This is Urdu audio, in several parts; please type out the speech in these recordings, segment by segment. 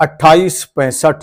2865।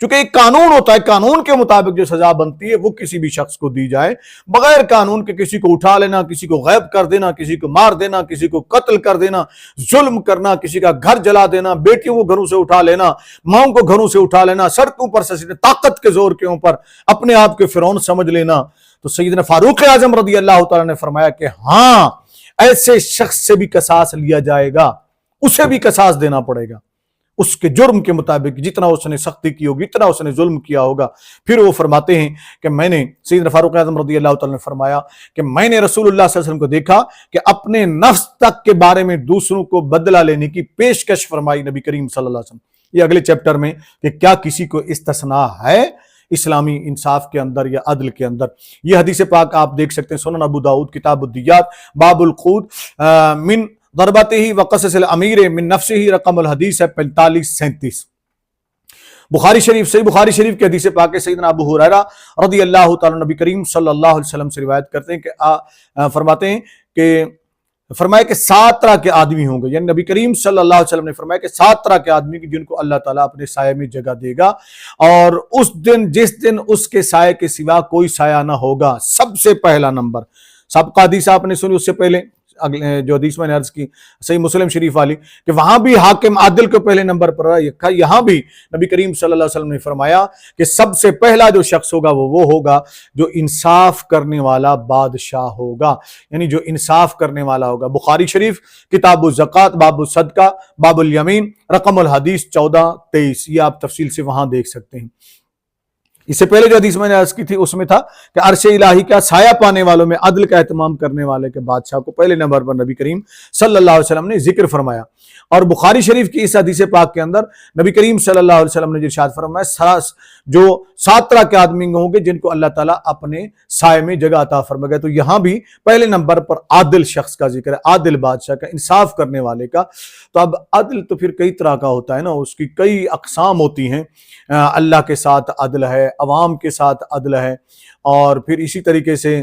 چونکہ ایک قانون ہوتا ہے، قانون کے مطابق جو سزا بنتی ہے وہ کسی بھی شخص کو دی جائے، بغیر قانون کے کسی کو اٹھا لینا، کسی کو غائب کر دینا، کسی کو مار دینا، کسی کو قتل کر دینا، ظلم کرنا، کسی کا گھر جلا دینا، بیٹیوں کو گھروں سے اٹھا لینا، ماؤں کو گھروں سے اٹھا لینا، سڑکوں پر سے طاقت کے زور کے اوپر اپنے آپ کے فرعون سمجھ لینا، تو سیدنا فاروق اعظم رضی اللہ تعالیٰ نے فرمایا کہ ہاں ایسے شخص سے بھی قصاص لیا جائے گا، اسے بھی قصاص دینا پڑے گا، اس کے جرم کے مطابق جتنا اس نے سختی کی ہوگی، اتنا اس نے ظلم کیا ہوگا۔ پھر وہ فرماتے ہیں کہ میں نے، سیدنا فاروق اعظم رضی اللہ تعالیٰ نے فرمایا کہ میں نے رسول اللہ صلی اللہ علیہ وسلم کو دیکھا کہ اپنے نفس تک کے بارے میں دوسروں کو بدلہ لینے کی پیشکش فرمائی نبی کریم صلی اللہ علیہ وسلم۔ یہ اگلے چیپٹر میں کہ کیا کسی کو استثناء ہے اسلامی انصاف کے اندر یا عدل کے اندر۔ یہ حدیث پاک آپ دیکھ سکتے ہیں سنن ابو داؤد کتاب الدیات باب القود من ضربتہ وقصص الامیر من نفسہ، رقم الحدیث ہے 4537۔ بخاری شریف، صحیح بخاری شریف کی حدیث پاک ہے، سیدنا ابو ہریرہ رضی اللہ تعالیٰ نبی کریم صلی اللہ علیہ وسلم سے روایت کرتے ہیں کہ فرماتے ہیں کہ فرمایا کہ 7 طرح کے آدمی ہوں گے، یعنی نبی کریم صلی اللہ علیہ وسلم نے فرمایا کہ 7 طرح کے آدمی جن کو اللہ تعالیٰ اپنے سائے میں جگہ دے گا، اور اس دن جس دن اس کے سائے کے سوا کوئی سایہ نہ ہوگا، سب سے پہلا نمبر، سب کا حدیث آپ نے سنی، اس سے پہلے جو حدیث میں نے عرض کی صحیح مسلم شریف والی کہ وہاں بھی حاکم عادل کو پہلے نمبر پر رکھا، یہاں بھی نبی کریم صلی اللہ علیہ وسلم نے فرمایا کہ سب سے پہلا جو شخص ہوگا وہ ہوگا جو انصاف کرنے والا بادشاہ ہوگا، یعنی جو انصاف کرنے والا ہوگا۔ بخاری شریف کتاب الزکوٰۃ باب الصدقہ باب الیمین، رقم الحدیث 1423، یہ آپ تفصیل سے وہاں دیکھ سکتے ہیں۔ اس سے پہلے جو حدیث میں نے عرض کی تھی اس میں تھا کہ عرش الہی کا سایہ پانے والوں میں عدل کا اہتمام کرنے والے کے بادشاہ کو پہلے نمبر پر نبی کریم صلی اللہ علیہ وسلم نے ذکر فرمایا، اور بخاری شریف کی اس حدیث پاک کے اندر نبی کریم صلی اللہ علیہ وسلم نے ارشاد فرمایا جو 7 طرح کے آدمی ہوں گے جن کو اللہ تعالیٰ اپنے سائے میں جگہ عطا فرمائے گا، تو یہاں بھی پہلے نمبر پر عادل شخص کا ذکر ہے، عادل بادشاہ کا، انصاف کرنے والے کا۔ تو اب عدل تو پھر کئی طرح کا ہوتا ہے نا، اس کی کئی اقسام ہوتی ہیں، اللہ کے ساتھ عدل ہے، عوام کے ساتھ عدل ہے، اور پھر اسی طریقے سے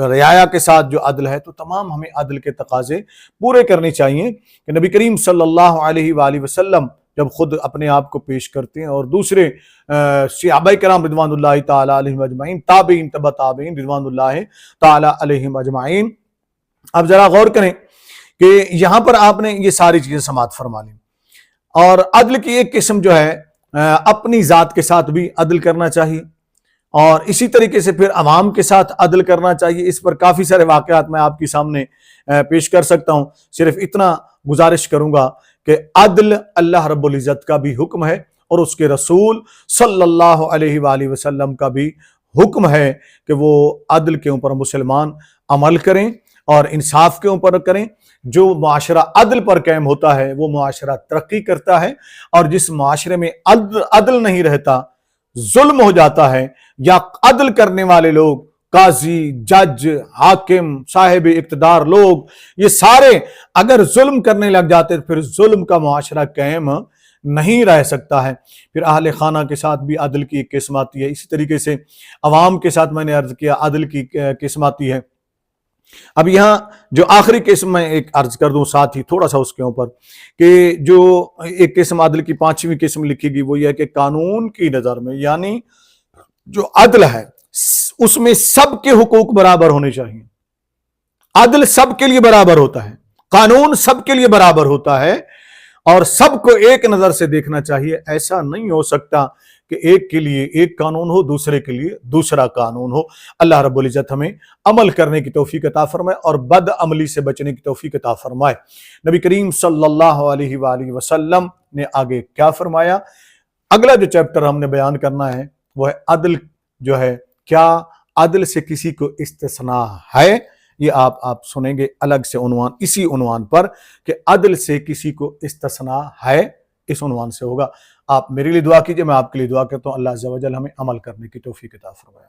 رعایا کے ساتھ جو عدل ہے، تو تمام ہمیں عدل کے تقاضے پورے کرنے چاہیے کہ نبی کریم صلی اللہ علیہ وآلہ وسلم جب خود اپنے آپ کو پیش کرتے ہیں اور دوسرے صحابہ کرام رضوان اللہ تعالی علیہم اجمعین، تابعین تبع تابعین رضوان اللہ تعالی علیہم اجمعین، اب ذرا غور کریں کہ یہاں پر آپ نے یہ ساری چیزیں سماعت فرما لیں، اور عدل کی ایک قسم جو ہے اپنی ذات کے ساتھ بھی عدل کرنا چاہیے، اور اسی طریقے سے پھر عوام کے ساتھ عدل کرنا چاہیے۔ اس پر کافی سارے واقعات میں آپ کے سامنے پیش کر سکتا ہوں، صرف اتنا گزارش کروں گا کہ عدل اللہ رب العزت کا بھی حکم ہے، اور اس کے رسول صلی اللہ علیہ وآلہ وسلم کا بھی حکم ہے کہ وہ عدل کے اوپر مسلمان عمل کریں اور انصاف کے اوپر کریں۔ جو معاشرہ عدل پر قائم ہوتا ہے وہ معاشرہ ترقی کرتا ہے، اور جس معاشرے میں عدل نہیں رہتا، ظلم ہو جاتا ہے، یا عدل کرنے والے لوگ، قاضی، جج، حاکم، صاحب اقتدار لوگ، یہ سارے اگر ظلم کرنے لگ جاتے پھر ظلم کا معاشرہ قائم نہیں رہ سکتا ہے۔ پھر اہل خانہ کے ساتھ بھی عدل کی ایک قسم آتی ہے، اسی طریقے سے عوام کے ساتھ میں نے عرض کیا عدل کی قسم آتی ہے۔ اب یہاں جو آخری قسم میں ایک عرض کر دوں ساتھ ہی تھوڑا سا اس کے اوپر، کہ جو ایک قسم عدل کی 5ویں قسم لکھی گئی وہ یہ ہے کہ قانون کی نظر میں، یعنی جو عدل ہے اس میں سب کے حقوق برابر ہونے چاہیے۔ عدل سب کے لیے برابر ہوتا ہے، قانون سب کے لیے برابر ہوتا ہے، اور سب کو ایک نظر سے دیکھنا چاہیے۔ ایسا نہیں ہو سکتا کہ ایک کے لیے ایک قانون ہو، دوسرے کے لیے دوسرا قانون ہو۔ اللہ رب العزت ہمیں عمل کرنے کی توفیق عطا فرمائے اور بد عملی سے بچنے کی توفیق عطا فرمائے۔ نبی کریم صلی اللہ علیہ وآلہ وسلم نے آگے کیا فرمایا؟ اگلا جو چیپٹر ہم نے بیان کرنا ہے وہ ہے عدل جو ہے، کیا عدل سے کسی کو استثناء ہے؟ یہ آپ سنیں گے الگ سے عنوان، اسی عنوان پر کہ عدل سے کسی کو استثناء ہے، اس عنوان سے ہوگا۔ آپ میرے لیے دعا کیجئے، میں آپ کے لیے دعا کرتا ہوں، اللہ عز و جل ہمیں عمل کرنے کی توفیق عطا فرمائے۔